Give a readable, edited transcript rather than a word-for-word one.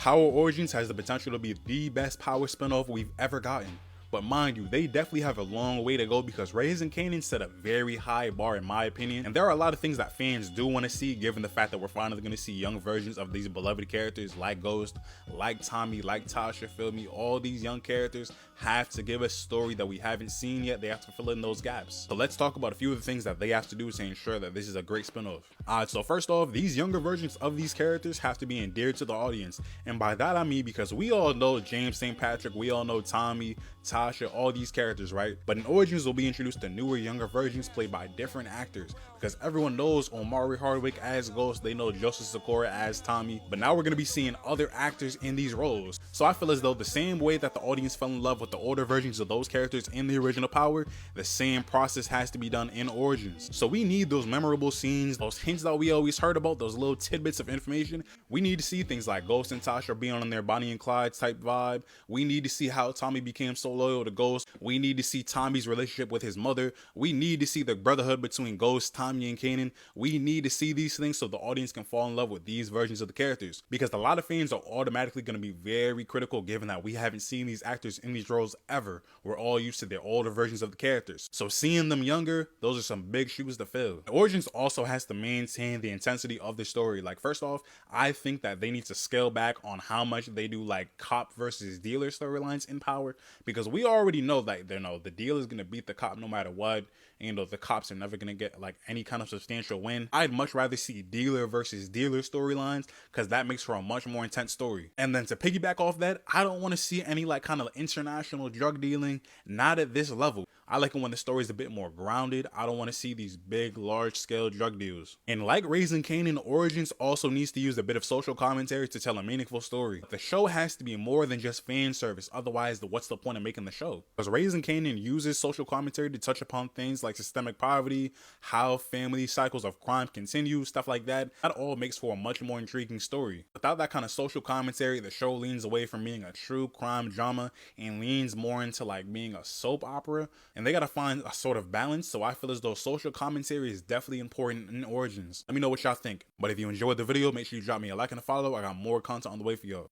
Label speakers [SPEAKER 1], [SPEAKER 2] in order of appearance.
[SPEAKER 1] Power Origins has the potential to be the best Power spinoff we've ever gotten. But mind you, they definitely have a long way to go because Raising Kanan set a very high bar in my opinion, and there are a lot of things that fans do want to see given the fact that we're finally going to see young versions of these beloved characters like Ghost, like Tommy, like Tasha, feel me? All these young characters have to give us a story that we haven't seen yet. They have to fill in those gaps. So let's talk about a few of the things that they have to do to ensure that this is a great spinoff. Alright, so first off, these younger versions of these characters have to be endeared to the audience, and by that I mean because we all know James St. Patrick, we all know Tommy, Tasha, all these characters, right? But in Origins, we'll be introduced to newer, younger versions played by different actors, because everyone knows Omari Hardwick as Ghost, they know Joseph Sikora as Tommy, but now we're going to be seeing other actors in these roles. So I feel as though the same way that the audience fell in love with the older versions of those characters in the original Power, the same process has to be done in Origins. So we need those memorable scenes, those hints that we always heard about, those little tidbits of information. We need to see things like Ghost and Tasha being on their Bonnie and Clyde type vibe. We need to see how Tommy became so loyal to Ghost. We need to see Tommy's relationship with his mother. We need to see the brotherhood between Ghost, Tommy, and Kanan. We need to see these things so the audience can fall in love with these versions of the characters, because a lot of fans are automatically going to be very critical given that we haven't seen these actors in these roles ever. We're all used to their older versions of the characters, so seeing them younger, those are some big shoes to fill. Origins also has to maintain the intensity of the story. Like, first off, I think that they need to scale back on how much they do like cop versus dealer storylines in Power, because we already know that the dealer is going to beat the cop no matter what. The cops are never going to get like any kind of substantial win. I'd much rather see dealer versus dealer storylines, because that makes for a much more intense story. And then to piggyback off that, I don't want to see any like kind of international drug dealing, not at this level. I like it when the story is a bit more grounded. I don't want to see these big, large-scale drug deals. And like Raising Kanan, Origins also needs to use a bit of social commentary to tell a meaningful story. The show has to be more than just fan service, otherwise what's the point of making the show? Because Raising Kanan uses social commentary to touch upon things like systemic poverty, how family cycles of crime continue, stuff like that. That all makes for a much more intriguing story. Without that kind of social commentary, the show leans away from being a true crime drama and leans more into like being a soap opera. And they gotta find a sort of balance, so I feel as though social commentary is definitely important in Origins. Let me know what y'all think. But if you enjoyed the video, make sure you drop me a like and a follow. I got more content on the way for y'all.